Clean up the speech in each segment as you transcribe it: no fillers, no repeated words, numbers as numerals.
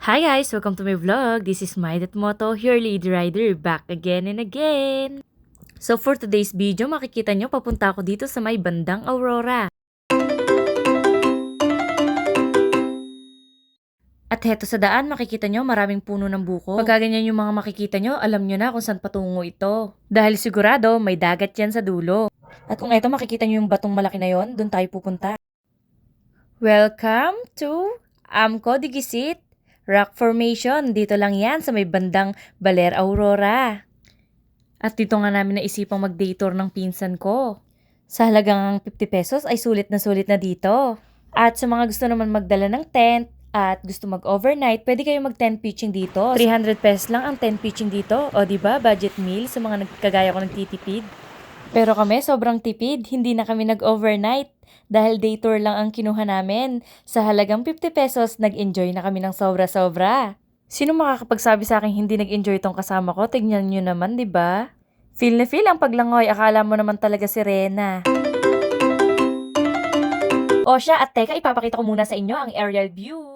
Hi guys! Welcome to my vlog. This is My.Moto, your lead rider, back again and again. So for today's video, makikita nyo papunta ako dito sa may bandang Aurora. At heto sa daan, makikita nyo maraming puno ng buko. Pagka ganyan yung mga makikita nyo, alam nyo na kung saan patungo ito. Dahil sigurado, may dagat yan sa dulo. At kung eto makikita nyo yung batong malaki na yon, doon tayo pupunta. Welcome to Amco Digisit Rock Formation. Dito lang yan sa may bandang Baler, Aurora. At dito nga namin naisipang mag-day tour ng pinsan ko. Sa halagang 50 pesos ay sulit na dito. At sa mga gusto naman magdala ng tent at gusto mag-overnight, pwede kayo mag-tent pitching dito. 300 pesos lang ang tent pitching dito. O diba, budget meal sa mga nagkagaya ko nagtitipid. Pero kami sobrang tipid, hindi na kami nag-overnight. Dahil day tour lang ang kinuha namin. Sa halagang 50 pesos, nag-enjoy na kami ng sobra-sobra. Sino makakapagsabi sa akin hindi nag-enjoy tong kasama ko? Tignan nyo naman, di ba? Feel na feel ang paglangoy. Akala mo naman talaga si Rena. O siya, at teka, ipapakita ko muna sa inyo ang aerial view.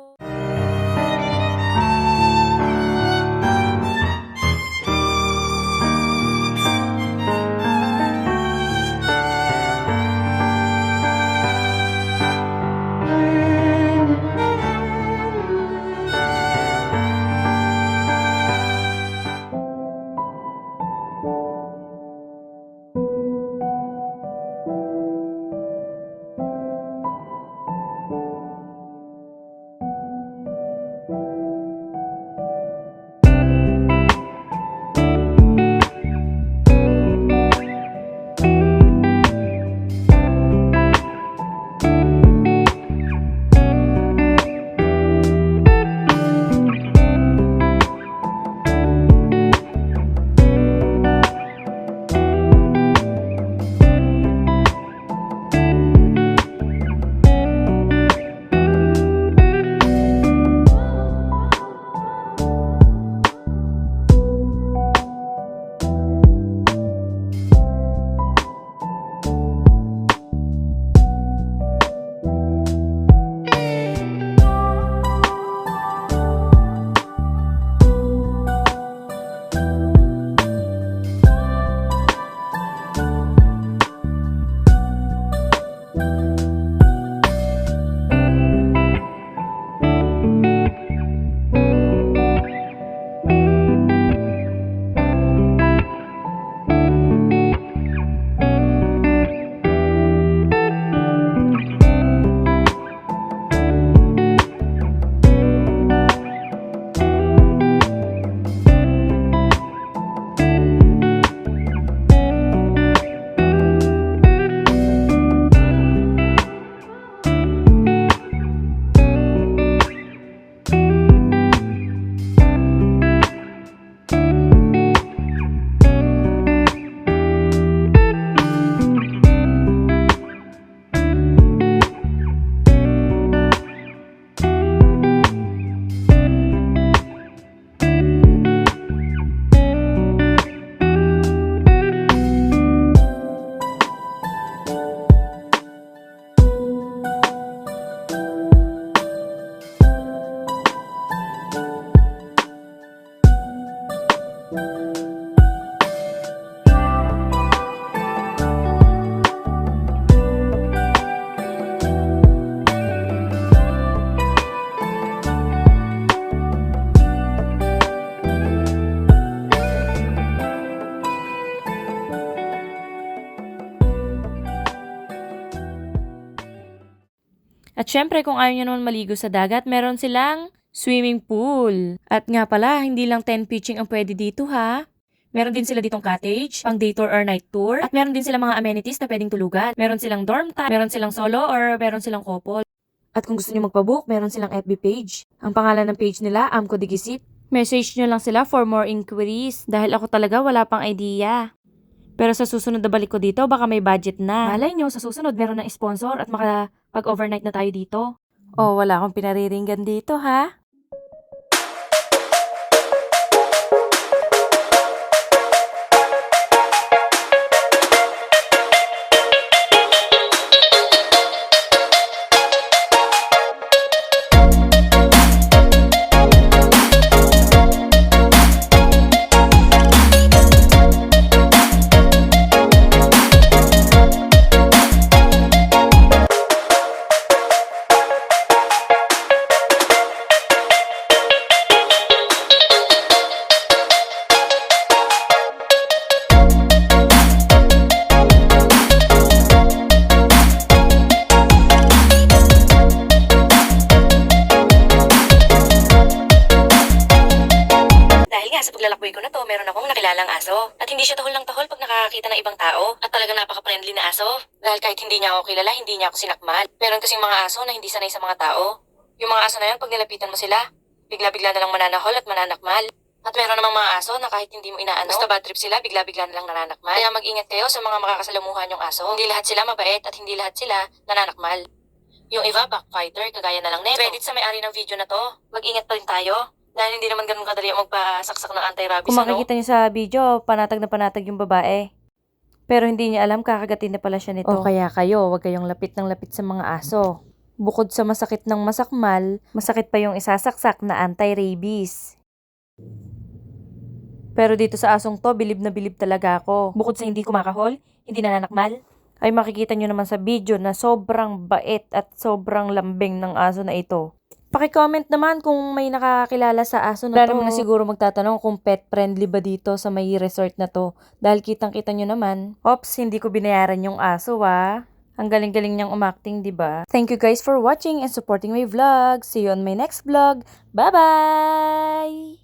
At syempre kung ayaw nyo naman maligo sa dagat, meron silang swimming pool. At nga pala, hindi lang tent pitching ang pwede dito ha. Meron din sila ditong cottage, pang day tour or night tour. At meron din silang mga amenities na pwedeng tulugan. Meron silang dorm time, meron silang solo or meron silang couple. At kung gusto nyo magpabook, meron silang FB page. Ang pangalan ng page nila, Amco Digisit. Message nyo lang sila for more inquiries dahil ako talaga wala pang idea. Pero sa susunod na balik ko dito, baka may budget na. Malay nyo, sa susunod meron ng sponsor at makapag-overnight na tayo dito. Oh, wala akong pinariringgan dito ha. mamahalang aso. At hindi siya tahol ng tahol pag nakakakita ng ibang tao. At talagang napaka-friendly na aso. Dahil kahit hindi niya ako kilala, hindi niya ako sinakmal. Meron kasing mga aso na hindi sanay sa mga tao. Yung mga aso na yun, pag nilapitan mo sila, bigla-bigla na lang mananahol at mananakmal. At meron namang mga aso na kahit hindi mo inaano, basta bad trip sila, bigla-bigla na lang nananakmal. Kaya mag-ingat kayo sa mga makakasalamuhan yung aso. Hindi lahat sila mabait at hindi lahat sila nananakmal. Yung iba, backfighter, kagaya na lang neto. Credit sa may-ari ng video na to. Mag-ingat pa rin tayo. Dahil hindi naman ganun kadali ang magpasaksak ng anti-rabies. Kung makikita niyo sa video, panatag na panatag yung babae. Pero hindi niya alam, kakagatin na pala siya nito. O kaya kayo, huwag kayong lapit ng lapit sa mga aso. Bukod sa masakit ng masakmal, masakit pa yung isasaksak na anti-rabies. Pero dito sa asong to, bilib na bilib talaga ako. Bukod sa hindi kumakahol, hindi nananakmal, ay makikita nyo naman sa video na sobrang bait at sobrang lambing ng aso na ito. Paki-comment naman kung may nakakakilala sa aso na to. Marami na siguro magtatanong kung pet friendly ba dito sa may resort na to. Dahil kitang-kita nyo naman. Ops, hindi ko binayaran yung aso Ang galing-galing niyang umacting, di ba? Thank you guys for watching and supporting my vlog. See you on my next vlog. Bye-bye!